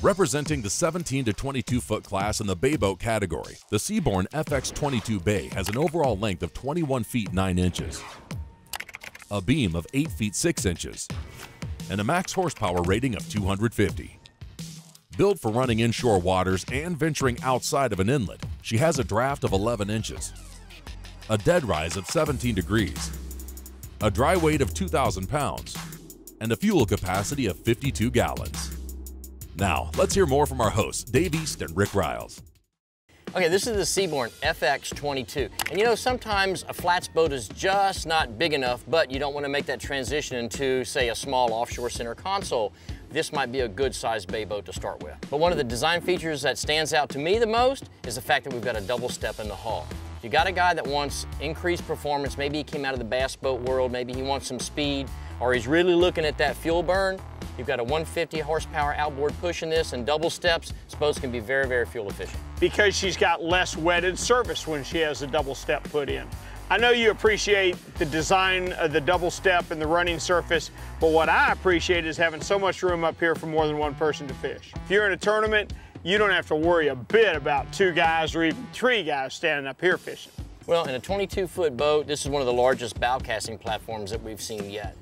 Representing the 17 to 22 foot class in the bay boat category, the Born FX22 bay has an overall length of 21 feet 9 inches, a beam of 8 feet 6 inches, and a max horsepower rating of 250. Built for running inshore waters and venturing outside of an inlet, she has a draft of 11 inches, a dead rise of 17 degrees, a dry weight of 2,000 pounds, and a fuel capacity of 52 gallons. Now, let's hear more from our hosts, Dave East and Rick Riles. Okay, this is the Born FX22. And you know, sometimes a flats boat is just not big enough, but you don't want to make that transition into, say, a small offshore center console. This might be a good sized bay boat to start with. But one of the design features that stands out to me the most is the fact that we've got a double step in the hull. If you got a guy that wants increased performance, maybe he came out of the bass boat world, maybe he wants some speed, or he's really looking at that fuel burn, you've got a 150 horsepower outboard push in this and double steps. This boat's gonna be very, very fuel efficient. Because she's got less wetted surface when she has a double step put in. I know you appreciate the design of the double step and the running surface, but what I appreciate is having so much room up here for more than one person to fish. If you're in a tournament, you don't have to worry a bit about 2 guys or even 3 guys standing up here fishing. Well, in a 22-foot boat, this is one of the largest bow casting platforms that we've seen yet.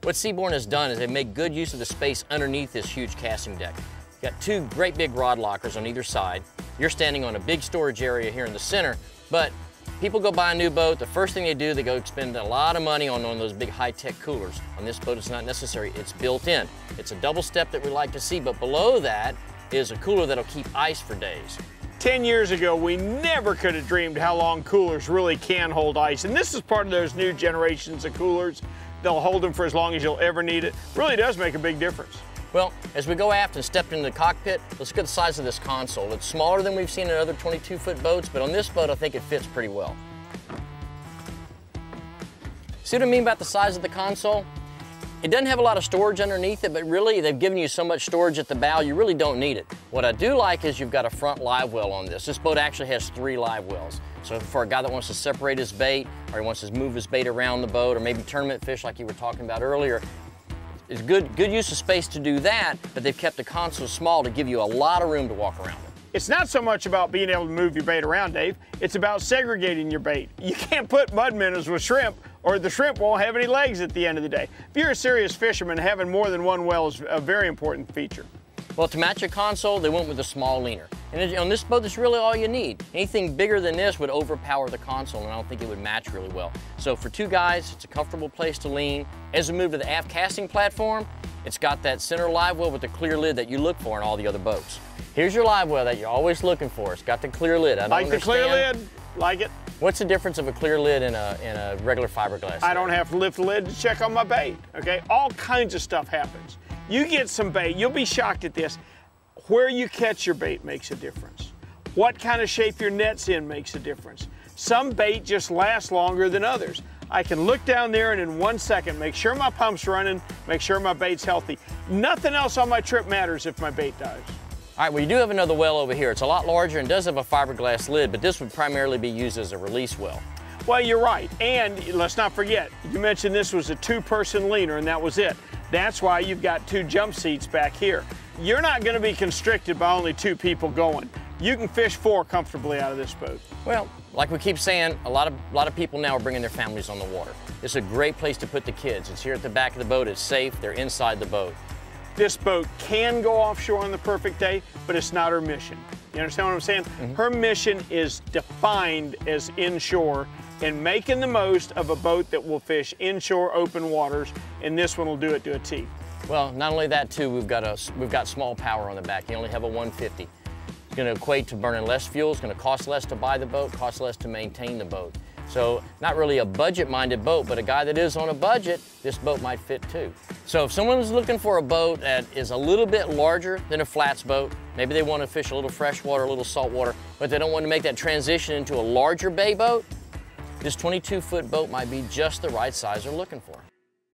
What Born has done is they've made good use of the space underneath this huge casting deck. You've got 2 great big rod lockers on either side. You're standing on a big storage area here in the center, but people go buy a new boat, the first thing they do, they go spend a lot of money on those big high-tech coolers. On this boat, it's not necessary, it's built in. It's a double step that we like to see, but below that is a cooler that'll keep ice for days. 10 years ago, we never could have dreamed how long coolers really can hold ice, and this is part of those new generations of coolers. They'll hold them for as long as you'll ever need it. Really does make a big difference. Well, as we go aft and step into the cockpit, let's look at the size of this console. It's smaller than we've seen in other 22-foot boats, but on this boat, I think it fits pretty well. See what I mean about the size of the console? It doesn't have a lot of storage underneath it, but really they've given you so much storage at the bow, you really don't need it. What I do like is you've got a front live well on this. This boat actually has 3 live wells. So for a guy that wants to separate his bait, or he wants to move his bait around the boat, or maybe tournament fish like you were talking about earlier, it's good use of space to do that, but they've kept the console small to give you a lot of room to walk around it. It's not so much about being able to move your bait around, Dave. It's about segregating your bait. You can't put mud minnows with shrimp, or the shrimp won't have any legs at the end of the day. If you're a serious fisherman, having more than one well is a very important feature. Well, to match your console, they went with a small leaner. And on this boat, that's really all you need. Anything bigger than this would overpower the console, and I don't think it would match really well. So for 2 guys, it's a comfortable place to lean. As we move to the aft casting platform, it's got that center live well with the clear lid that you look for in all the other boats. Here's your live well that you're always looking for. It's got the clear lid. I don't like understand. The clear lid, like it. What's the difference of a clear lid and a regular fiberglass lid? I don't have to lift the lid to check on my bait, okay? All kinds of stuff happens. You get some bait, you'll be shocked at this. Where you catch your bait makes a difference. What kind of shape your net's in makes a difference. Some bait just lasts longer than others. I can look down there and in 1 second make sure my pump's running, make sure my bait's healthy. Nothing else on my trip matters if my bait dies. All right, well, you do have another well over here. It's a lot larger and does have a fiberglass lid, but this would primarily be used as a release well. Well, you're right, and let's not forget, you mentioned this was a 2-person leaner and that was it. That's why you've got 2 jump seats back here. You're not going to be constricted by only 2 people going. You can fish 4 comfortably out of this boat. Well, like we keep saying, a lot of people now are bringing their families on the water. It's a great place to put the kids. It's here at the back of the boat. It's safe. They're inside the boat. This boat can go offshore on the perfect day, but it's not her mission. You understand what I'm saying? Mm-hmm. Her mission is defined as inshore and making the most of a boat that will fish inshore open waters, and this one will do it to a T. Well, not only that too, we've got small power on the back. You only have a 150. It's going to equate to burning less fuel. It's going to cost less to buy the boat, cost less to maintain the boat. So not really a budget-minded boat, but a guy that is on a budget, this boat might fit too. So if someone's looking for a boat that is a little bit larger than a flats boat, maybe they want to fish a little freshwater, a little saltwater, but they don't want to make that transition into a larger bay boat, this 22-foot boat might be just the right size they're looking for.